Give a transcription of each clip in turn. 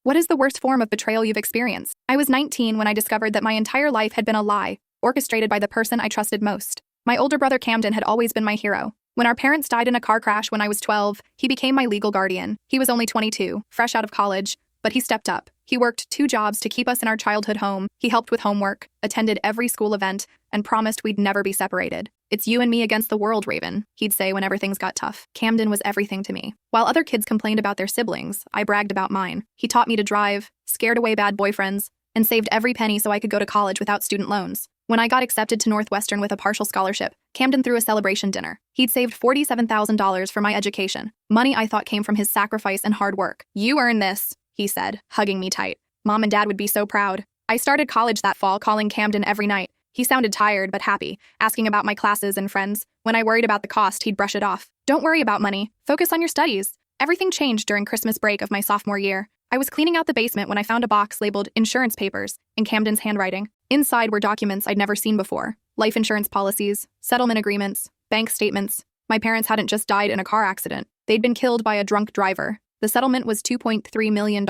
What is the worst form of betrayal you've experienced? I was 19 when I discovered that my entire life had been a lie, orchestrated by the person I trusted most. My older brother Camden had always been my hero. When our parents died in a car crash when I was 12, he became my legal guardian. He was only 22, fresh out of college, but he stepped up. He worked 2 jobs to keep us in our childhood home. He helped with homework, attended every school event, and promised we'd never be separated. "It's you and me against the world, Raven," he'd say whenever things got tough. Camden was everything to me. While other kids complained about their siblings, I bragged about mine. He taught me to drive, scared away bad boyfriends, and saved every penny so I could go to college without student loans. When I got accepted to Northwestern with a partial scholarship, Camden threw a celebration dinner. He'd saved $47,000 for my education, money I thought came from his sacrifice and hard work. "You earned this," he said, hugging me tight. Mom and Dad would be so proud. I started college that fall, calling Camden every night. He sounded tired but happy, asking about my classes and friends. When I worried about the cost, he'd brush it off. "Don't worry about money. Focus on your studies." Everything changed during Christmas break of my sophomore year. I was cleaning out the basement when I found a box labeled insurance papers in Camden's handwriting. Inside were documents I'd never seen before: life insurance policies, settlement agreements, bank statements. My parents hadn't just died in a car accident. They'd been killed by a drunk driver. The settlement was $2.3 million.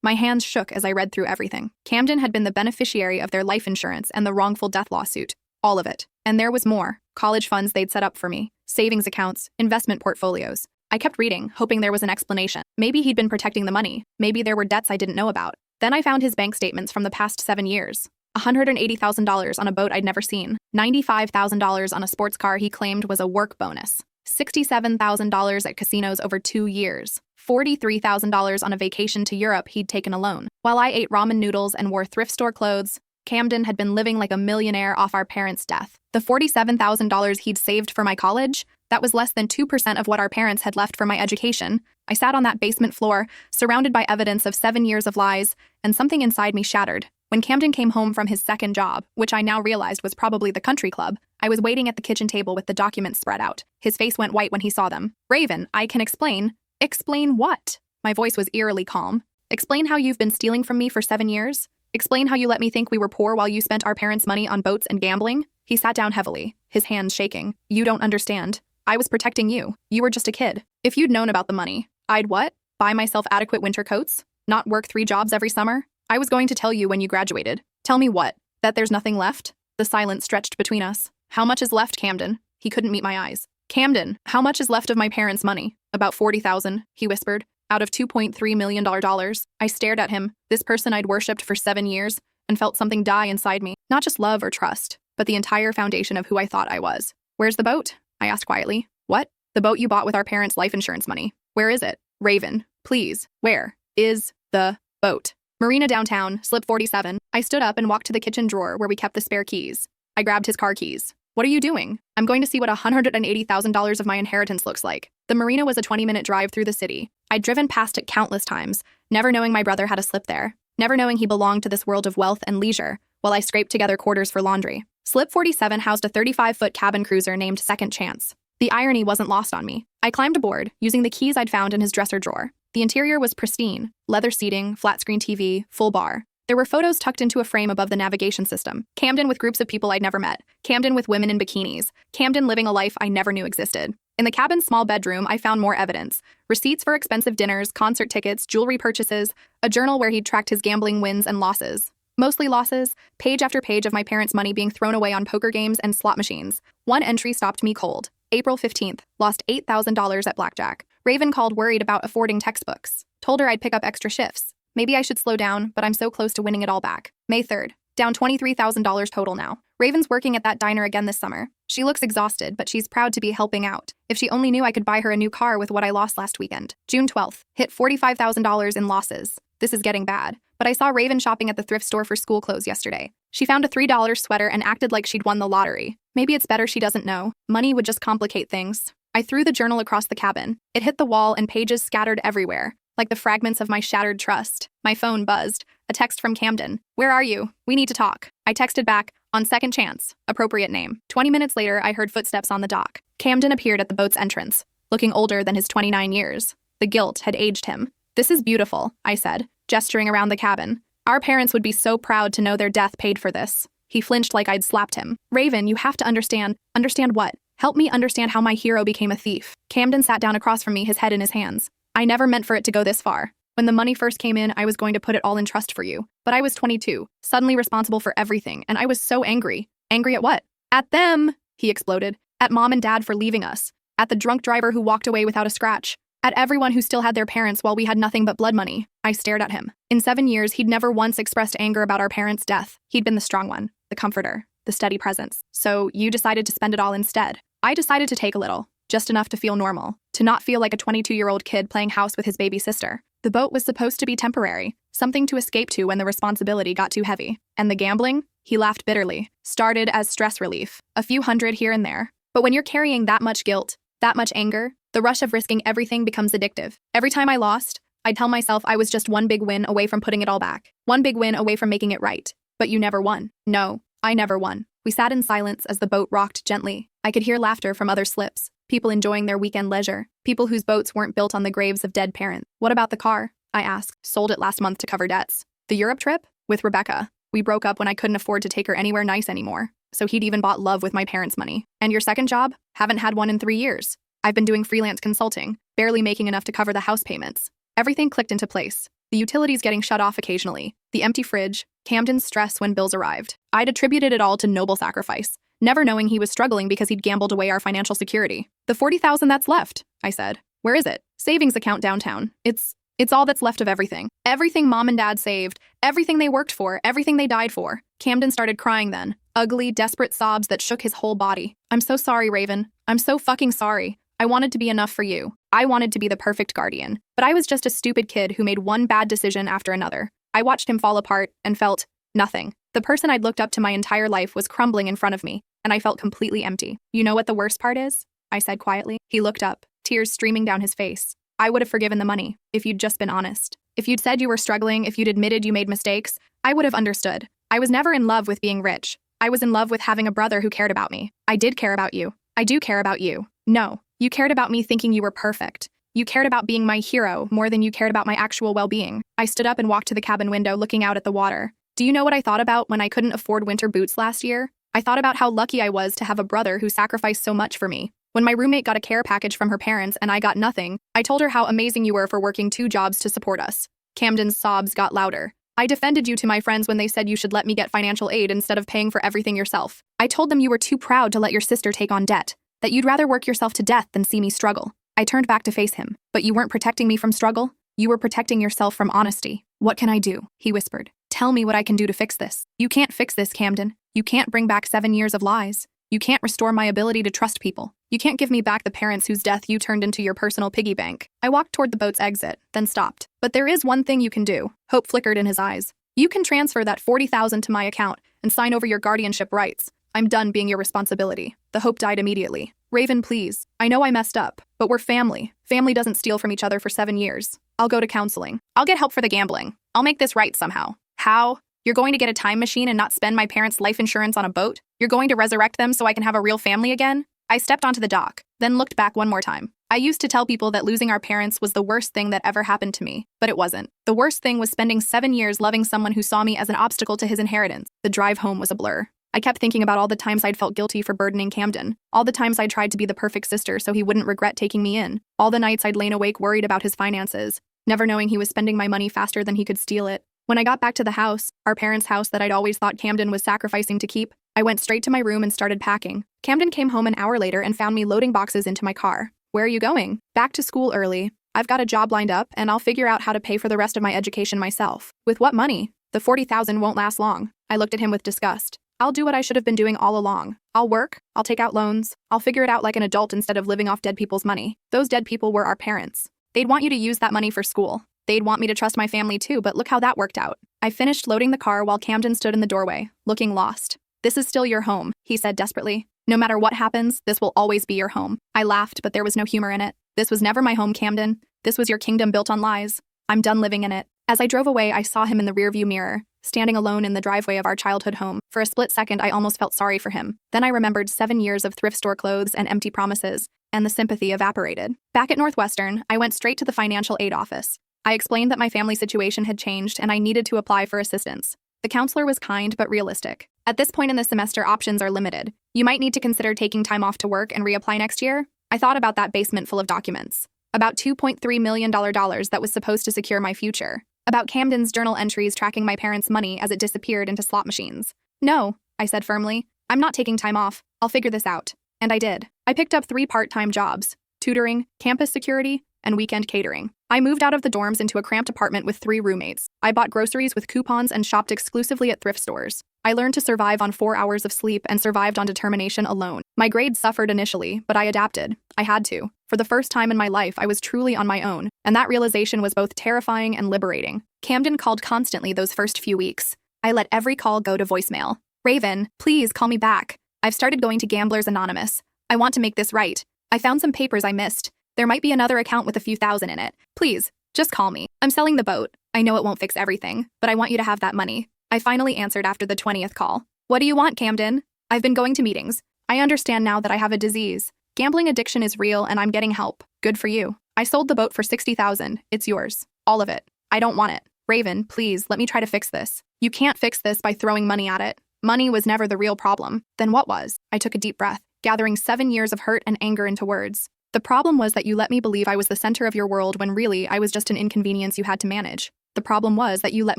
My hands shook as I read through everything. Camden had been the beneficiary of their life insurance and the wrongful death lawsuit. All of it. And there was more. College funds they'd set up for me. Savings accounts, investment portfolios. I kept reading, hoping there was an explanation. Maybe he'd been protecting the money. Maybe there were debts I didn't know about. Then I found his bank statements from the past 7 years. $180,000 on a boat I'd never seen. $95,000 on a sports car he claimed was a work bonus. $67,000 at casinos over 2 years. $43,000 on a vacation to Europe he'd taken alone. While I ate ramen noodles and wore thrift store clothes, Camden had been living like a millionaire off our parents' death. The $47,000 he'd saved for my college, that was less than 2% of what our parents had left for my education. I sat on that basement floor, surrounded by evidence of 7 years of lies, and something inside me shattered. When Camden came home from his second job, which I now realized was probably the country club, I was waiting at the kitchen table with the documents spread out. His face went white when he saw them. "Raven, I can explain." "Explain what?" My voice was eerily calm. "Explain how you've been stealing from me for 7 years. Explain how you let me think we were poor while you spent our parents' money on boats and gambling." He sat down heavily, his hands shaking. "You don't understand. I was protecting you. You were just a kid. If you'd known about the money, I'd what? Buy myself adequate winter coats? Not work 3 jobs every summer? I was going to tell you when you graduated." "Tell me what? That there's nothing left?" The silence stretched between us. "How much is left, Camden?" He couldn't meet my eyes. "Camden, how much is left of my parents' money?" "About 40,000, he whispered. "Out of $2.3 million. I stared at him, this person I'd worshipped for 7 years, and felt something die inside me. Not just love or trust, but the entire foundation of who I thought I was. "Where's the boat?" I asked quietly. "What?" "The boat you bought with our parents' life insurance money. Where is it?" "Raven, please, where is the boat?" "Marina downtown, slip 47. I stood up and walked to the kitchen drawer where we kept the spare keys. I grabbed his car keys. "What are you doing?" "I'm going to see what $180,000 of my inheritance looks like." The marina was a 20-minute drive through the city. I'd driven past it countless times, never knowing my brother had a slip there, never knowing he belonged to this world of wealth and leisure, while I scraped together quarters for laundry. Slip 47 housed a 35-foot cabin cruiser named Second Chance. The irony wasn't lost on me. I climbed aboard, using the keys I'd found in his dresser drawer. The interior was pristine: leather seating, flat-screen TV, full bar. There were photos tucked into a frame above the navigation system. Camden with groups of people I'd never met. Camden with women in bikinis. Camden living a life I never knew existed. In the cabin's small bedroom, I found more evidence. Receipts for expensive dinners, concert tickets, jewelry purchases, a journal where he'd tracked his gambling wins and losses. Mostly losses, page after page of my parents' money being thrown away on poker games and slot machines. One entry stopped me cold. April 15th, lost $8,000 at blackjack. Raven called worried about affording textbooks. Told her I'd pick up extra shifts. Maybe I should slow down, but I'm so close to winning it all back. May 3rd, down $23,000 total now. Raven's working at that diner again this summer. She looks exhausted, but she's proud to be helping out. If she only knew I could buy her a new car with what I lost last weekend. June 12th, hit $45,000 in losses. This is getting bad. But I saw Raven shopping at the thrift store for school clothes yesterday. She found a $3 sweater and acted like she'd won the lottery. Maybe it's better she doesn't know. Money would just complicate things. I threw the journal across the cabin. It hit the wall and pages scattered everywhere, like the fragments of my shattered trust. My phone buzzed. A text from Camden. "Where are you? We need to talk." I texted back, "On Second Chance." Appropriate name. 20 minutes later, I heard footsteps on the dock. Camden appeared at the boat's entrance, looking older than his 29 years. The guilt had aged him. "This is beautiful," I said, gesturing around the cabin. "Our parents would be so proud to know their death paid for this." He flinched like I'd slapped him. "Raven, you have to understand." "Understand what?" "Help me understand how my hero became a thief." Camden sat down across from me, his head in his hands. "I never meant for it to go this far. When the money first came in, I was going to put it all in trust for you. But I was 22, suddenly responsible for everything, and I was so angry. Angry at what? At them, he exploded. At mom and dad for leaving us. At the drunk driver who walked away without a scratch. At everyone who still had their parents while we had nothing but blood money. I stared at him. In 7 years, he'd never once expressed anger about our parents' death. He'd been the strong one, the comforter, the steady presence. So you decided to spend it all instead. I decided to take a little, just enough to feel normal, to not feel like a 22-year-old kid playing house with his baby sister. The boat was supposed to be temporary, something to escape to when the responsibility got too heavy. And the gambling? He laughed bitterly. Started as stress relief, a few hundred here and there. But when you're carrying that much guilt, that much anger, the rush of risking everything becomes addictive. Every time I lost, I'd tell myself I was just one big win away from putting it all back. One big win away from making it right. But you never won. No, I never won. We sat in silence as the boat rocked gently. I could hear laughter from other slips, people enjoying their weekend leisure, people whose boats weren't built on the graves of dead parents. What about the car? I asked. Sold it last month to cover debts. The Europe trip? With Rebecca. We broke up when I couldn't afford to take her anywhere nice anymore. So he'd even bought love with my parents' money. And your second job? Haven't had one in 3 years. I've been doing freelance consulting, barely making enough to cover the house payments. Everything clicked into place. The utilities getting shut off occasionally, the empty fridge, Camden's stress when bills arrived. I'd attributed it all to noble sacrifice, never knowing he was struggling because he'd gambled away our financial security. The $40,000 that's left, I said. Where is it? Savings account downtown. It's all that's left of everything. Everything mom and dad saved, everything they worked for, everything they died for. Camden started crying then. Ugly, desperate sobs that shook his whole body. I'm so sorry, Raven. I'm so fucking sorry. I wanted to be enough for you. I wanted to be the perfect guardian. But I was just a stupid kid who made one bad decision after another. I watched him fall apart and felt nothing. The person I'd looked up to my entire life was crumbling in front of me, and I felt completely empty. You know what the worst part is? I said quietly. He looked up, tears streaming down his face. I would have forgiven the money, if you'd just been honest. If you'd said you were struggling, if you'd admitted you made mistakes, I would have understood. I was never in love with being rich. I was in love with having a brother who cared about me. I did care about you. I do care about you. No, you cared about me thinking you were perfect. You cared about being my hero more than you cared about my actual well-being. I stood up and walked to the cabin window looking out at the water. Do you know what I thought about when I couldn't afford winter boots last year? I thought about how lucky I was to have a brother who sacrificed so much for me. When my roommate got a care package from her parents and I got nothing, I told her how amazing you were for working 2 jobs to support us. Camden's sobs got louder. I defended you to my friends when they said you should let me get financial aid instead of paying for everything yourself. I told them you were too proud to let your sister take on debt, that you'd rather work yourself to death than see me struggle. I turned back to face him. But you weren't protecting me from struggle. You were protecting yourself from honesty. What can I do? He whispered. Tell me what I can do to fix this. You can't fix this, Camden. You can't bring back 7 years of lies. You can't restore my ability to trust people. You can't give me back the parents whose death you turned into your personal piggy bank. I walked toward the boat's exit, then stopped. But there is one thing you can do. Hope flickered in his eyes. You can transfer that $40,000 to my account and sign over your guardianship rights. I'm done being your responsibility. The hope died immediately. Raven, please. I know I messed up, but we're family. Family doesn't steal from each other for 7 years. I'll go to counseling. I'll get help for the gambling. I'll make this right somehow. How? You're going to get a time machine and not spend my parents' life insurance on a boat? You're going to resurrect them so I can have a real family again? I stepped onto the dock, then looked back one more time. I used to tell people that losing our parents was the worst thing that ever happened to me, but it wasn't. The worst thing was spending 7 years loving someone who saw me as an obstacle to his inheritance. The drive home was a blur. I kept thinking about all the times I'd felt guilty for burdening Camden, all the times I tried to be the perfect sister so he wouldn't regret taking me in, all the nights I'd lain awake worried about his finances, never knowing he was spending my money faster than he could steal it. When I got back to the house, our parents' house that I'd always thought Camden was sacrificing to keep, I went straight to my room and started packing. Camden came home an hour later and found me loading boxes into my car. Where are you going? Back to school early. I've got a job lined up, and I'll figure out how to pay for the rest of my education myself. With what money? The $40,000 won't last long. I looked at him with disgust. I'll do what I should have been doing all along. I'll work, I'll take out loans, I'll figure it out like an adult instead of living off dead people's money. Those dead people were our parents. They'd want you to use that money for school. They'd want me to trust my family too, but look how that worked out. I finished loading the car while Camden stood in the doorway, looking lost. This is still your home, he said desperately. No matter what happens, this will always be your home. I laughed, but there was no humor in it. This was never my home, Camden. This was your kingdom built on lies. I'm done living in it. As I drove away, I saw him in the rearview mirror, standing alone in the driveway of our childhood home. For a split second, I almost felt sorry for him. Then I remembered 7 years of thrift store clothes and empty promises, and the sympathy evaporated. Back at Northwestern, I went straight to the financial aid office. I explained that my family situation had changed and I needed to apply for assistance. The counselor was kind but realistic. At this point in the semester, options are limited. You might need to consider taking time off to work and reapply next year. I thought about that basement full of documents. about $2.3 million that was supposed to secure my future, about Camden's journal entries tracking my parents' money as it disappeared into slot machines. No, I said firmly. I'm not taking time off. I'll figure this out. And I did. I picked up 3 part-time jobs: tutoring, campus security, and weekend catering. I moved out of the dorms into a cramped apartment with 3 roommates. I bought groceries with coupons and shopped exclusively at thrift stores. I learned to survive on 4 hours of sleep and survived on determination alone. My grades suffered initially, but I adapted. I had to. For the first time in my life, I was truly on my own, and that realization was both terrifying and liberating. Camden called constantly those first few weeks. I let every call go to voicemail. Raven, please call me back. I've started going to Gamblers Anonymous. I want to make this right. I found some papers I missed. There might be another account with a few thousand in it. Please, just call me. I'm selling the boat. I know it won't fix everything, but I want you to have that money. I finally answered after the 20th call. What do you want, Camden? I've been going to meetings. I understand now that I have a disease. Gambling addiction is real and I'm getting help. Good for you. I sold the boat for $60,000. It's yours. All of it. I don't want it. Raven, please, let me try to fix this. You can't fix this by throwing money at it. Money was never the real problem. Then what was? I took a deep breath, gathering 7 years of hurt and anger into words. The problem was that you let me believe I was the center of your world when really I was just an inconvenience you had to manage. The problem was that you let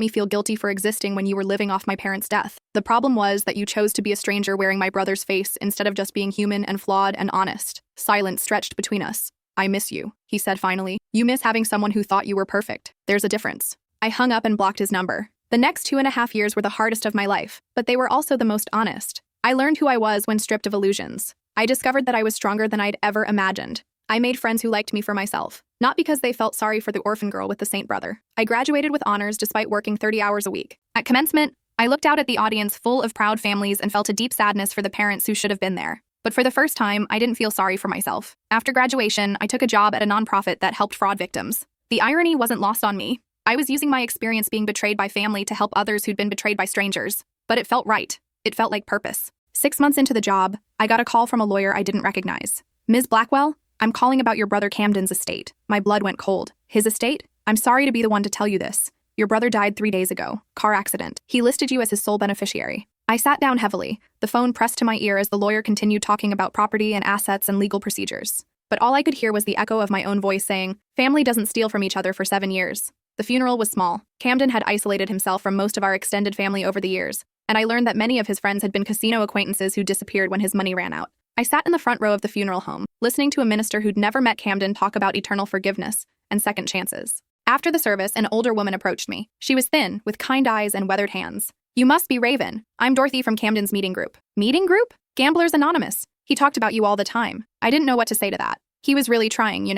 me feel guilty for existing when you were living off my parents' death. The problem was that you chose to be a stranger wearing my brother's face instead of just being human and flawed and honest. Silence stretched between us. I miss you, he said finally. You miss having someone who thought you were perfect. There's a difference. I hung up and blocked his number. The next 2.5 years were the hardest of my life, but they were also the most honest. I learned who I was when stripped of illusions. I discovered that I was stronger than I'd ever imagined. I made friends who liked me for myself, not because they felt sorry for the orphan girl with the saint brother. I graduated with honors despite working 30 hours a week. At commencement, I looked out at the audience full of proud families and felt a deep sadness for the parents who should have been there. But for the first time, I didn't feel sorry for myself. After graduation, I took a job at a nonprofit that helped fraud victims. The irony wasn't lost on me. I was using my experience being betrayed by family to help others who'd been betrayed by strangers. But it felt right. It felt like purpose. 6 months into the job, I got a call from a lawyer I didn't recognize. Ms. Blackwell? I'm calling about your brother Camden's estate. My blood went cold. His estate? I'm sorry to be the one to tell you this. Your brother died 3 days ago. Car accident. He listed you as his sole beneficiary. I sat down heavily, the phone pressed to my ear as the lawyer continued talking about property and assets and legal procedures. But all I could hear was the echo of my own voice saying, family doesn't steal from each other for 7 years. The funeral was small. Camden had isolated himself from most of our extended family over the years, and I learned that many of his friends had been casino acquaintances who disappeared when his money ran out. I sat in the front row of the funeral home, listening to a minister who'd never met Camden talk about eternal forgiveness and second chances. After the service, an older woman approached me. She was thin, with kind eyes and weathered hands. You must be Raven. I'm Dorothy from Camden's meeting group. Meeting group? Gamblers Anonymous. He talked about you all the time. I didn't know what to say to that. He was really trying,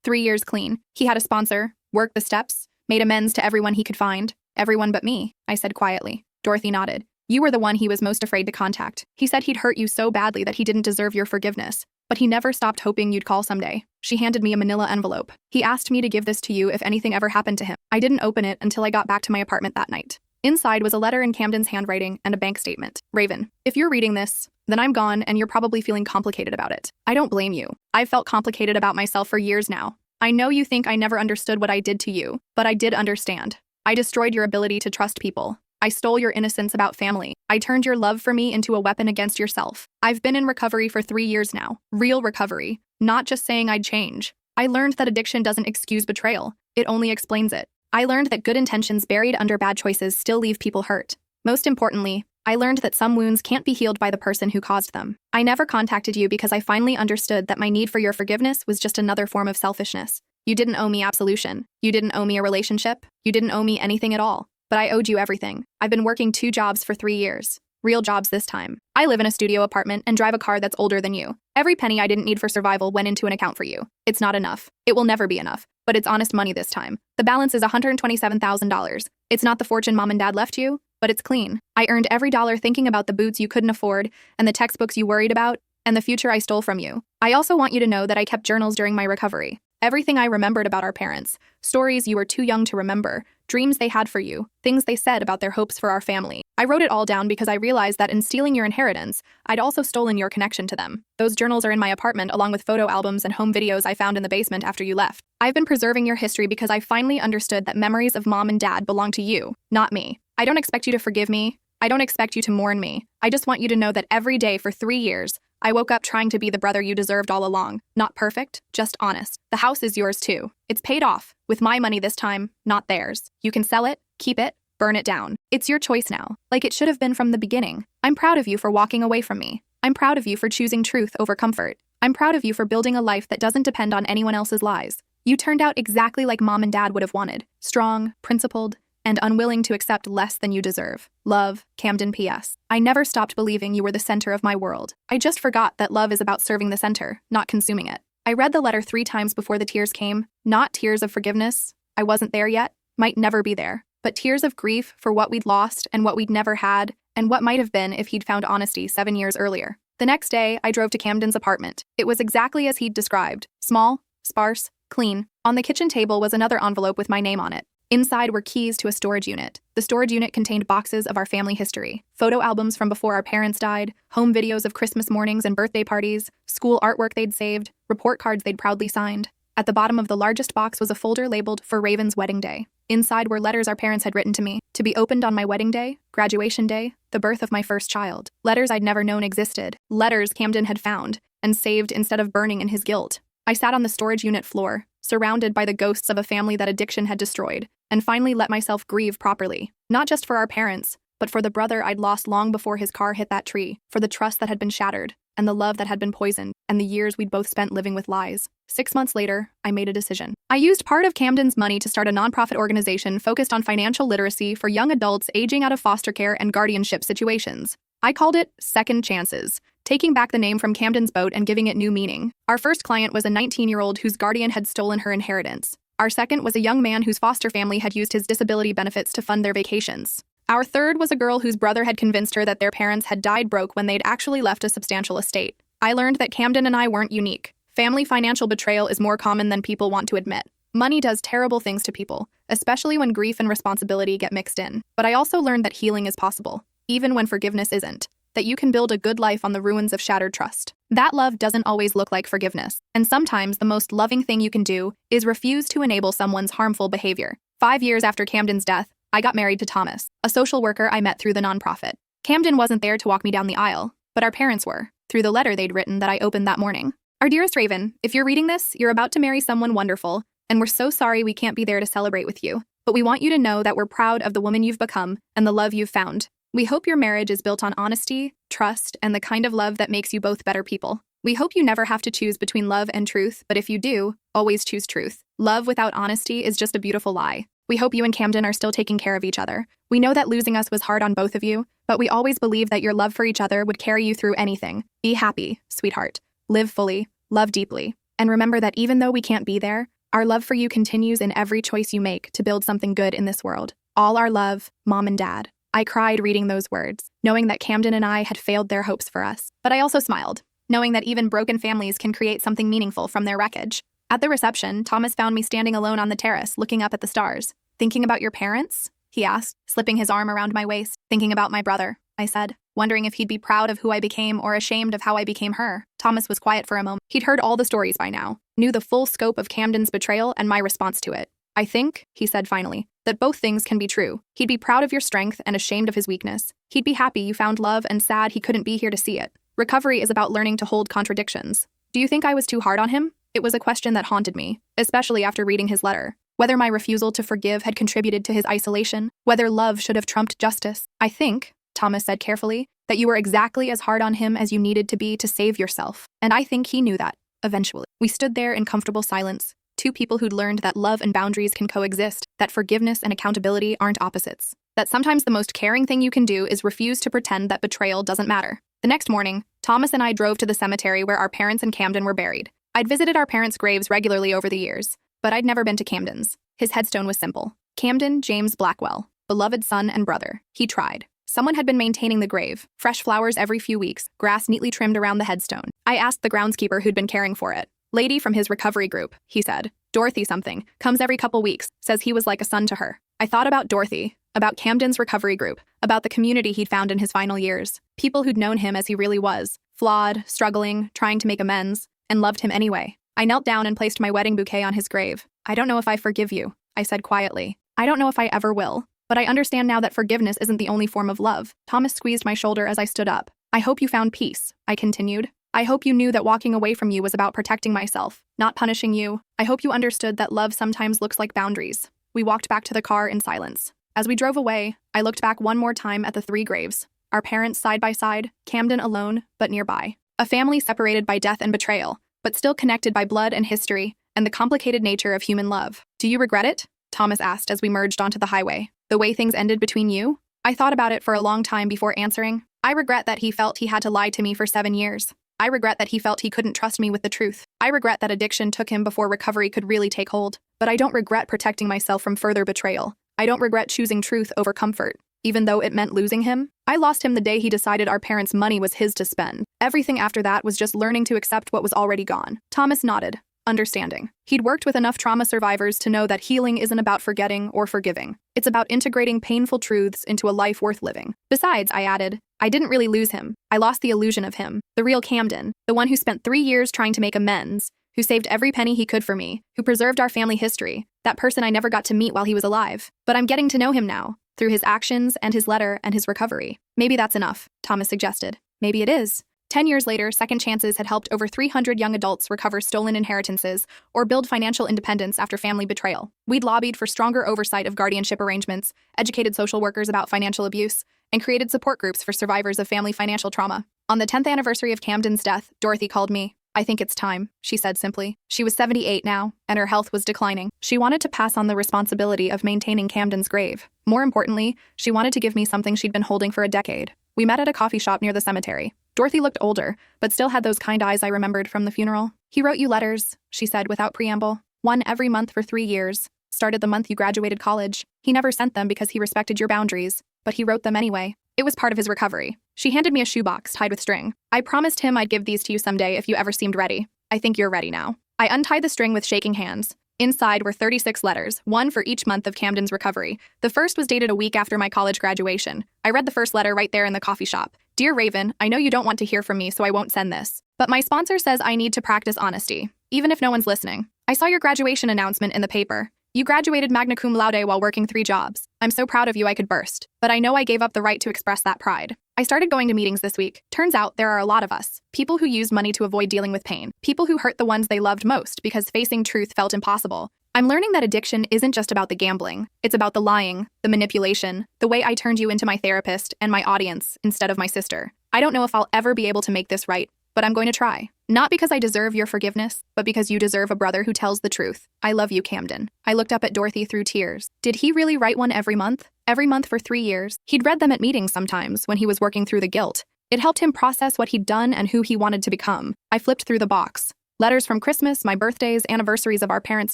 3 years clean. He had a sponsor, worked the steps, made amends to everyone he could find. Everyone but me, I said quietly. Dorothy nodded. You were the one he was most afraid to contact. He said he'd hurt you so badly that he didn't deserve your forgiveness, but he never stopped hoping you'd call someday. She handed me a manila envelope. He asked me to give this to you if anything ever happened to him. I didn't open it until I got back to my apartment that night. Inside was a letter in Camden's handwriting and a bank statement. Raven, if you're reading this, then I'm gone and you're probably feeling complicated about it. I don't blame you. I've felt complicated about myself for years now. I know you think I never understood what I did to you, but I did understand. I destroyed your ability to trust people. I stole your innocence about family. I turned your love for me into a weapon against yourself. I've been in recovery for 3 years now. Real recovery. Not just saying I'd change. I learned that addiction doesn't excuse betrayal. It only explains it. I learned that good intentions buried under bad choices still leave people hurt. Most importantly, I learned that some wounds can't be healed by the person who caused them. I never contacted you because I finally understood that my need for your forgiveness was just another form of selfishness. You didn't owe me absolution. You didn't owe me a relationship. You didn't owe me anything at all. But I owed you everything. I've been working 2 jobs for 3 years. Real jobs this time. I live in a studio apartment and drive a car that's older than you. Every penny I didn't need for survival went into an account for you. It's not enough. It will never be enough. But it's honest money this time. The balance is $127,000. It's not the fortune mom and dad left you, but it's clean. I earned every dollar thinking about the boots you couldn't afford and the textbooks you worried about and the future I stole from you. I also want you to know that I kept journals during my recovery. Everything I remembered about our parents, stories you were too young to remember, dreams they had for you, things they said about their hopes for our family. I wrote it all down because I realized that in stealing your inheritance, I'd also stolen your connection to them. Those journals are in my apartment along with photo albums and home videos I found in the basement after you left. I've been preserving your history because I finally understood that memories of mom and dad belong to you, not me. I don't expect you to forgive me. I don't expect you to mourn me. I just want you to know that every day for 3 years, I woke up trying to be the brother you deserved all along. Not perfect, just honest. The house is yours too. It's paid off. With my money this time, not theirs. You can sell it, keep it, burn it down. It's your choice now, like it should have been from the beginning. I'm proud of you for walking away from me. I'm proud of you for choosing truth over comfort. I'm proud of you for building a life that doesn't depend on anyone else's lies. You turned out exactly like Mom and Dad would have wanted. Strong, principled, and unwilling to accept less than you deserve. Love, Camden P.S. I never stopped believing you were the center of my world. I just forgot that love is about serving the center, not consuming it. I read the letter 3 times before the tears came. Not tears of forgiveness. I wasn't there yet, might never be there. But tears of grief for what we'd lost and what we'd never had, and what might have been if he'd found honesty 7 years earlier. The next day, I drove to Camden's apartment. It was exactly as he'd described. Small, sparse, clean. On the kitchen table was another envelope with my name on it. Inside were keys to a storage unit. The storage unit contained boxes of our family history, photo albums from before our parents died, home videos of Christmas mornings and birthday parties, school artwork they'd saved, report cards they'd proudly signed. At the bottom of the largest box was a folder labeled "For Raven's Wedding Day." Inside were letters our parents had written to me, to be opened on my wedding day, graduation day, the birth of my first child. Letters I'd never known existed. Letters Camden had found and saved instead of burning in his guilt. I sat on the storage unit floor, surrounded by the ghosts of a family that addiction had destroyed, and finally let myself grieve properly. Not just for our parents, but for the brother I'd lost long before his car hit that tree, for the trust that had been shattered, and the love that had been poisoned, and the years we'd both spent living with lies. 6 months later, I made a decision. I used part of Camden's money to start a nonprofit organization focused on financial literacy for young adults aging out of foster care and guardianship situations. I called it Second Chances, taking back the name from Camden's boat and giving it new meaning. Our first client was a 19-year-old whose guardian had stolen her inheritance. Our second was a young man whose foster family had used his disability benefits to fund their vacations. Our third was a girl whose brother had convinced her that their parents had died broke when they'd actually left a substantial estate. I learned that Camden and I weren't unique. Family financial betrayal is more common than people want to admit. Money does terrible things to people, especially when grief and responsibility get mixed in. But I also learned that healing is possible, even when forgiveness isn't. That you can build a good life on the ruins of shattered trust. That love doesn't always look like forgiveness, and sometimes the most loving thing you can do is refuse to enable someone's harmful behavior. 5 years after Camden's death, I got married to Thomas, a social worker I met through the nonprofit. Camden wasn't there to walk me down the aisle, but our parents were, through the letter they'd written that I opened that morning. Our dearest Raven, if you're reading this, you're about to marry someone wonderful, and we're so sorry we can't be there to celebrate with you. But we want you to know that we're proud of the woman you've become and the love you've found. We hope your marriage is built on honesty, trust, and the kind of love that makes you both better people. We hope you never have to choose between love and truth, but if you do, always choose truth. Love without honesty is just a beautiful lie. We hope you and Camden are still taking care of each other. We know that losing us was hard on both of you, but we always believe that your love for each other would carry you through anything. Be happy, sweetheart. Live fully, love deeply, and remember that even though we can't be there, our love for you continues in every choice you make to build something good in this world. All our love, Mom and Dad. I cried reading those words, knowing that Camden and I had failed their hopes for us. But I also smiled, knowing that even broken families can create something meaningful from their wreckage. At the reception, Thomas found me standing alone on the terrace, looking up at the stars. "Thinking about your parents?" he asked, slipping his arm around my waist. "Thinking about my brother," I said, wondering if he'd be proud of who I became or ashamed of how I became her. Thomas was quiet for a moment. He'd heard all the stories by now, knew the full scope of Camden's betrayal and my response to it. "I think," he said finally, "that both things can be true. He'd be proud of your strength and ashamed of his weakness. He'd be happy you found love and sad he couldn't be here to see it. Recovery is about learning to hold contradictions." Do you think I was too hard on him? It was a question that haunted me, especially after reading his letter. Whether my refusal to forgive had contributed to his isolation, whether love should have trumped justice. "I think," Thomas said carefully, "that you were exactly as hard on him as you needed to be to save yourself. And I think he knew that, eventually." We stood there in comfortable silence, two people who'd learned that love and boundaries can coexist, that forgiveness and accountability aren't opposites, that sometimes the most caring thing you can do is refuse to pretend that betrayal doesn't matter. The next morning, Thomas and I drove to the cemetery where our parents and Camden were buried. I'd visited our parents' graves regularly over the years, but I'd never been to Camden's. His headstone was simple. Camden James Blackwell, beloved son and brother. He tried. Someone had been maintaining the grave, fresh flowers every few weeks, grass neatly trimmed around the headstone. I asked the groundskeeper who'd been caring for it. "Lady from his recovery group," he said. "Dorothy something, comes every couple weeks, says he was like a son to her." I thought about Dorothy, about Camden's recovery group, about the community he'd found in his final years, people who'd known him as he really was, flawed, struggling, trying to make amends, and loved him anyway. I knelt down and placed my wedding bouquet on his grave. "I don't know if I forgive you," I said quietly. "I don't know if I ever will. But I understand now that forgiveness isn't the only form of love." Thomas squeezed my shoulder as I stood up. "I hope you found peace," I continued. I hope you knew that walking away from you was about protecting myself, not punishing you. I hope you understood that love sometimes looks like boundaries. We walked back to the car in silence. As we drove away, I looked back one more time at the three graves. Our parents side by side, Camden alone, but nearby. A family separated by death and betrayal, but still connected by blood and history, and the complicated nature of human love. Do you regret it? Thomas asked as we merged onto the highway. The way things ended between you? I thought about it for a long time before answering. I regret that he felt he had to lie to me for 7 years. I regret that he felt he couldn't trust me with the truth. I regret that addiction took him before recovery could really take hold. But I don't regret protecting myself from further betrayal. I don't regret choosing truth over comfort. Even though it meant losing him, I lost him the day he decided our parents' money was his to spend. Everything after that was just learning to accept what was already gone. Thomas nodded, understanding. He'd worked with enough trauma survivors to know that healing isn't about forgetting or forgiving. It's about integrating painful truths into a life worth living. Besides, I added, I didn't really lose him. I lost the illusion of him, the real Camden, the one who spent 3 years trying to make amends, who saved every penny he could for me, who preserved our family history, that person I never got to meet while he was alive. But I'm getting to know him now, through his actions and his letter and his recovery. Maybe that's enough, Thomas suggested. Maybe it is. 10 years later, Second Chances had helped over 300 young adults recover stolen inheritances or build financial independence after family betrayal. We'd lobbied for stronger oversight of guardianship arrangements, educated social workers about financial abuse, and created support groups for survivors of family financial trauma. On the 10th anniversary of Camden's death, Dorothy called me. I think it's time, she said simply. She was 78 now, and her health was declining. She wanted to pass on the responsibility of maintaining Camden's grave. More importantly, she wanted to give me something she'd been holding for a decade. We met at a coffee shop near the cemetery. Dorothy looked older, but still had those kind eyes I remembered from the funeral. He wrote you letters, she said without preamble. One every month for 3 years. Started the month you graduated college. He never sent them because he respected your boundaries, but he wrote them anyway. It was part of his recovery. She handed me a shoebox tied with string. I promised him I'd give these to you someday if you ever seemed ready. I think you're ready now. I untied the string with shaking hands. Inside were 36 letters, one for each month of Camden's recovery. The first was dated a week after my college graduation. I read the first letter right there in the coffee shop. Dear Raven, I know you don't want to hear from me, so I won't send this. But my sponsor says I need to practice honesty, even if no one's listening. I saw your graduation announcement in the paper. You graduated magna cum laude while working 3 jobs. I'm so proud of you I could burst. But I know I gave up the right to express that pride. I started going to meetings this week. Turns out there are a lot of us. People who used money to avoid dealing with pain. People who hurt the ones they loved most because facing truth felt impossible. I'm learning that addiction isn't just about the gambling. It's about the lying, the manipulation, the way I turned you into my therapist and my audience instead of my sister. I don't know if I'll ever be able to make this right, but I'm going to try. Not because I deserve your forgiveness, but because you deserve a brother who tells the truth. I love you, Camden. I looked up at Dorothy through tears. Did he really write one every month? Every month for 3 years? He'd read them at meetings sometimes when he was working through the guilt. It helped him process what he'd done and who he wanted to become. I flipped through the box. Letters from Christmas, my birthdays, anniversaries of our parents'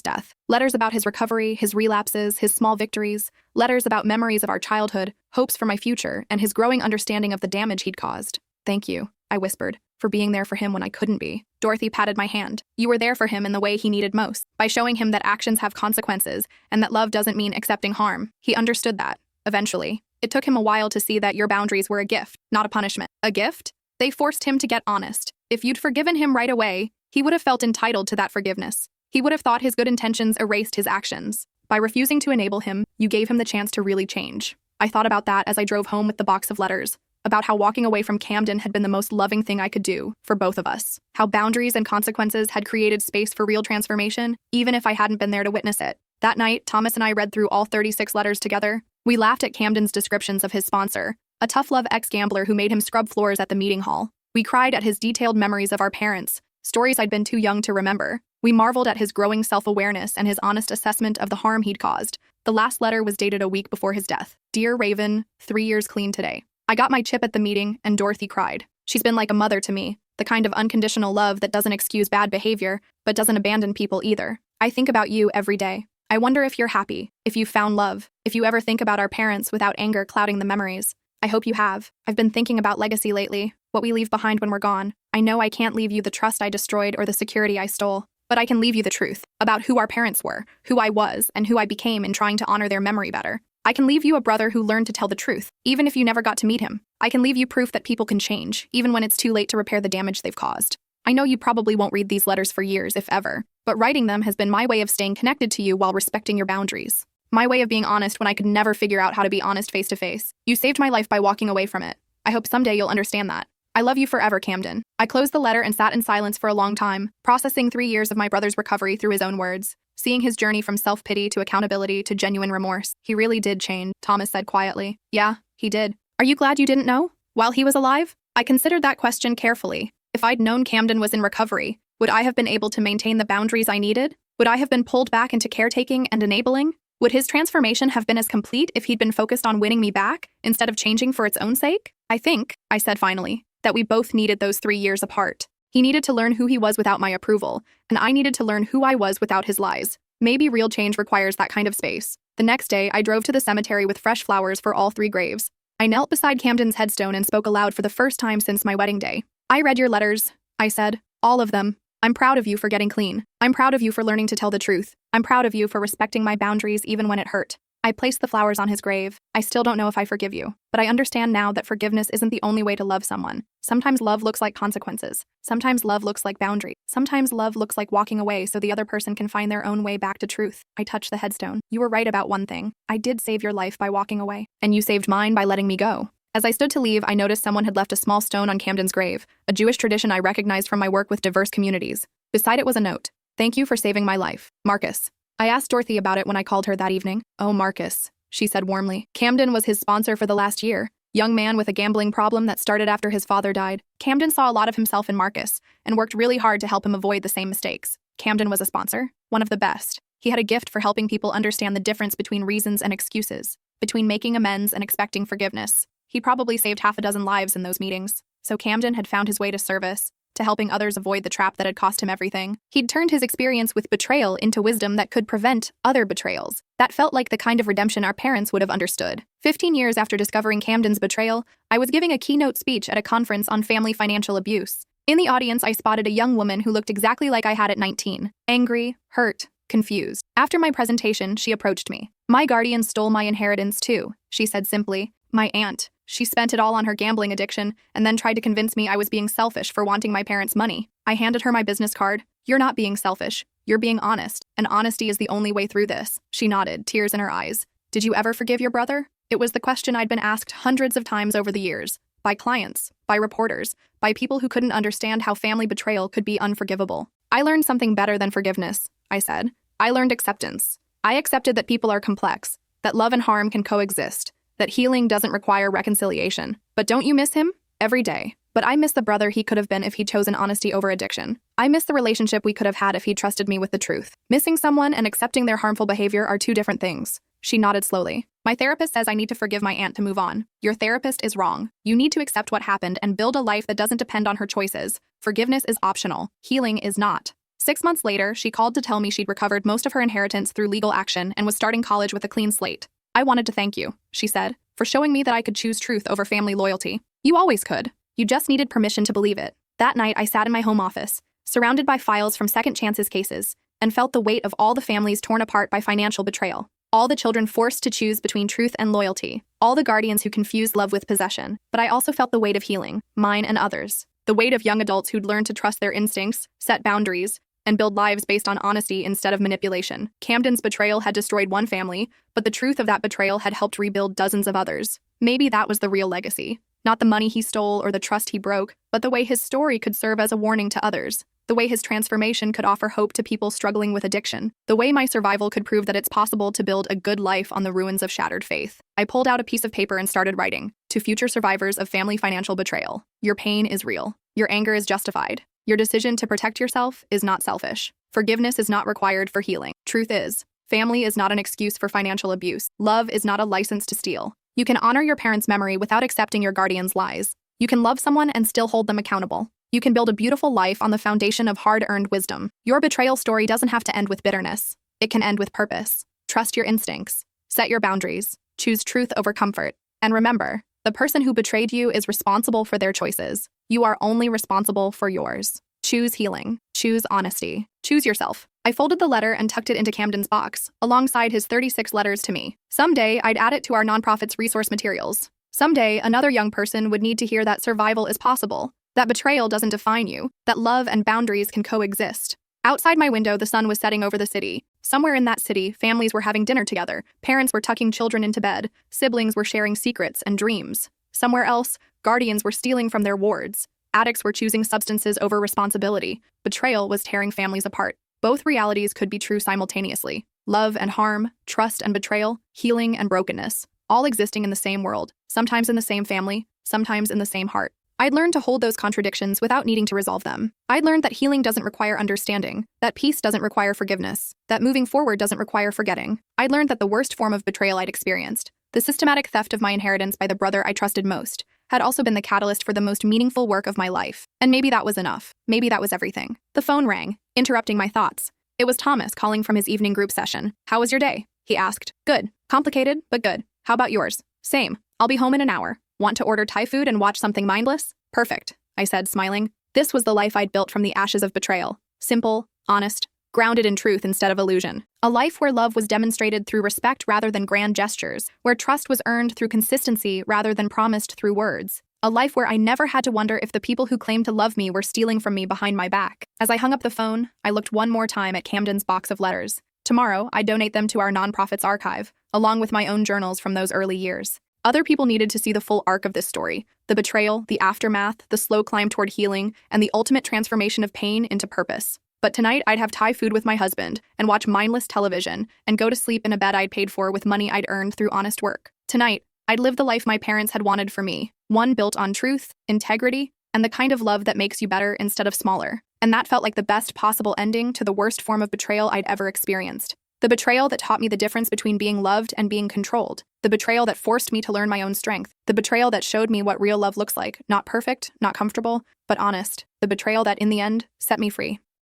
death. Letters about his recovery, his relapses, his small victories. Letters about memories of our childhood, hopes for my future, and his growing understanding of the damage he'd caused. Thank you, I whispered, for being there for him when I couldn't be. Dorothy patted my hand. You were there for him in the way he needed most, by showing him that actions have consequences and that love doesn't mean accepting harm. He understood that, eventually. It took him a while to see that your boundaries were a gift, not a punishment. A gift? They forced him to get honest. If you'd forgiven him right away, he would have felt entitled to that forgiveness. He would have thought his good intentions erased his actions. By refusing to enable him, you gave him the chance to really change. I thought about that as I drove home with the box of letters. About how walking away from Camden had been the most loving thing I could do for both of us. How boundaries and consequences had created space for real transformation, even if I hadn't been there to witness it. That night, Thomas and I read through all 36 letters together. We laughed at Camden's descriptions of his sponsor, a tough-love ex-gambler who made him scrub floors at the meeting hall. We cried at his detailed memories of our parents, stories I'd been too young to remember. We marveled at his growing self-awareness and his honest assessment of the harm he'd caused. The last letter was dated a week before his death. Dear Raven, 3 years clean today. I got my chip at the meeting, and Dorothy cried. She's been like a mother to me, the kind of unconditional love that doesn't excuse bad behavior, but doesn't abandon people either. I think about you every day. I wonder if you're happy, if you've found love, if you ever think about our parents without anger clouding the memories. I hope you have. I've been thinking about legacy lately, what we leave behind when we're gone. I know I can't leave you the trust I destroyed or the security I stole, but I can leave you the truth about who our parents were, who I was, and who I became in trying to honor their memory better. I can leave you a brother who learned to tell the truth, even if you never got to meet him. I can leave you proof that people can change, even when it's too late to repair the damage they've caused. I know you probably won't read these letters for years, if ever, but writing them has been my way of staying connected to you while respecting your boundaries. My way of being honest when I could never figure out how to be honest face to face. You saved my life by walking away from it. I hope someday you'll understand that. I love you forever, Camden. I closed the letter and sat in silence for a long time, processing 3 years of my brother's recovery through his own words, seeing his journey from self-pity to accountability to genuine remorse. He really did change, Thomas said quietly. Yeah, he did. Are you glad you didn't know? While he was alive? I considered that question carefully. If I'd known Camden was in recovery, would I have been able to maintain the boundaries I needed? Would I have been pulled back into caretaking and enabling? Would his transformation have been as complete if he'd been focused on winning me back instead of changing for its own sake? I think, I said finally, that we both needed those 3 years apart. He needed to learn who he was without my approval, and I needed to learn who I was without his lies. Maybe real change requires that kind of space. The next day, I drove to the cemetery with fresh flowers for all 3 graves. I knelt beside Camden's headstone and spoke aloud for the first time since my wedding day. I read your letters, I said. All of them. I'm proud of you for getting clean. I'm proud of you for learning to tell the truth. I'm proud of you for respecting my boundaries even when it hurt. I placed the flowers on his grave. I still don't know if I forgive you, but I understand now that forgiveness isn't the only way to love someone. Sometimes love looks like consequences. Sometimes love looks like boundary. Sometimes love looks like walking away so the other person can find their own way back to truth. I touched the headstone. You were right about one thing. I did save your life by walking away, and you saved mine by letting me go. As I stood to leave, I noticed someone had left a small stone on Camden's grave, a Jewish tradition I recognized from my work with diverse communities. Beside it was a note. Thank you for saving my life, Marcus. I asked Dorothy about it when I called her that evening. Oh, Marcus, she said warmly. Camden was his sponsor for the last year. Young man with a gambling problem that started after his father died. Camden saw a lot of himself in Marcus and worked really hard to help him avoid the same mistakes. Camden was a sponsor, one of the best. He had a gift for helping people understand the difference between reasons and excuses, between making amends and expecting forgiveness. He probably saved half a dozen lives in those meetings. So Camden had found his way to service, to helping others avoid the trap that had cost him everything. He'd turned his experience with betrayal into wisdom that could prevent other betrayals. That felt like the kind of redemption our parents would have understood. 15 years after discovering Camden's betrayal, I was giving a keynote speech at a conference on family financial abuse. In the audience, I spotted a young woman who looked exactly like I had at 19. Angry, hurt, confused. After my presentation, she approached me. My guardian stole my inheritance too, she said simply. My aunt. She spent it all on her gambling addiction and then tried to convince me I was being selfish for wanting my parents' money. I handed her my business card. You're not being selfish. You're being honest, and honesty is the only way through this. She nodded, tears in her eyes. Did you ever forgive your brother? It was the question I'd been asked hundreds of times over the years, by clients, by reporters, by people who couldn't understand how family betrayal could be unforgivable. I learned something better than forgiveness, I said. I learned acceptance. I accepted that people are complex, that love and harm can coexist, that healing doesn't require reconciliation. But don't you miss him? Every day. But I miss the brother he could have been if he'd chosen honesty over addiction. I miss the relationship we could have had if he'd trusted me with the truth. Missing someone and accepting their harmful behavior are 2 different things. She nodded slowly. My therapist says I need to forgive my aunt to move on. Your therapist is wrong. You need to accept what happened and build a life that doesn't depend on her choices. Forgiveness is optional. Healing is not. 6 months later, she called to tell me she'd recovered most of her inheritance through legal action and was starting college with a clean slate. I wanted to thank you, she said, for showing me that I could choose truth over family loyalty. You always could. You just needed permission to believe it. That night, I sat in my home office, surrounded by files from second chances cases, and felt the weight of all the families torn apart by financial betrayal. All the children forced to choose between truth and loyalty. All the guardians who confused love with possession. But I also felt the weight of healing, mine and others. The weight of young adults who'd learned to trust their instincts, set boundaries, and build lives based on honesty instead of manipulation. Camden's betrayal had destroyed one family, but the truth of that betrayal had helped rebuild dozens of others. Maybe that was the real legacy. Not the money he stole or the trust he broke, but the way his story could serve as a warning to others. The way his transformation could offer hope to people struggling with addiction. The way my survival could prove that it's possible to build a good life on the ruins of shattered faith. I pulled out a piece of paper and started writing. To future survivors of family financial betrayal. Your pain is real. Your anger is justified. Your decision to protect yourself is not selfish. Forgiveness is not required for healing. Truth is, family is not an excuse for financial abuse. Love is not a license to steal. You can honor your parents' memory without accepting your guardian's lies. You can love someone and still hold them accountable. You can build a beautiful life on the foundation of hard-earned wisdom. Your betrayal story doesn't have to end with bitterness. It can end with purpose. Trust your instincts. Set your boundaries. Choose truth over comfort. And remember, the person who betrayed you is responsible for their choices. You are only responsible for yours. Choose healing. Choose honesty. Choose yourself. I folded the letter and tucked it into Camden's box, alongside his 36 letters to me. Someday, I'd add it to our nonprofit's resource materials. Someday, another young person would need to hear that survival is possible, that betrayal doesn't define you, that love and boundaries can coexist. Outside my window, the sun was setting over the city. Somewhere in that city, families were having dinner together, parents were tucking children into bed, siblings were sharing secrets and dreams. Somewhere else, Guardians were stealing from their wards. Addicts were choosing substances over responsibility. Betrayal was tearing families apart. Both realities could be true simultaneously. Love and harm, trust and betrayal, healing and brokenness, all existing in the same world, sometimes in the same family, sometimes in the same heart. I'd learned to hold those contradictions without needing to resolve them. I'd learned that healing doesn't require understanding, that peace doesn't require forgiveness, that moving forward doesn't require forgetting. I'd learned that the worst form of betrayal I'd experienced, the systematic theft of my inheritance by the brother I trusted most, had also been the catalyst for the most meaningful work of my life. And maybe that was enough. Maybe that was everything. The phone rang, interrupting my thoughts. It was Thomas calling from his evening group session. "How was your day?" he asked. "Good. Complicated, but good. How about yours?" "Same. I'll be home in an hour. Want to order Thai food and watch something mindless?" "Perfect," I said, smiling. This was the life I'd built from the ashes of betrayal. Simple, honest, grounded in truth instead of illusion. A life where love was demonstrated through respect rather than grand gestures, where trust was earned through consistency rather than promised through words. A life where I never had to wonder if the people who claimed to love me were stealing from me behind my back. As I hung up the phone, I looked one more time at Camden's box of letters. Tomorrow, I'd donate them to our nonprofit's archive, along with my own journals from those early years. Other people needed to see the full arc of this story, the betrayal, the aftermath, the slow climb toward healing, and the ultimate transformation of pain into purpose. But tonight, I'd have Thai food with my husband, and watch mindless television, and go to sleep in a bed I'd paid for with money I'd earned through honest work. Tonight, I'd live the life my parents had wanted for me, one built on truth, integrity, and the kind of love that makes you better instead of smaller. And that felt like the best possible ending to the worst form of betrayal I'd ever experienced. The betrayal that taught me the difference between being loved and being controlled. The betrayal that forced me to learn my own strength. The betrayal that showed me what real love looks like. Not perfect, not comfortable, but honest. The betrayal that, in the end, set me free.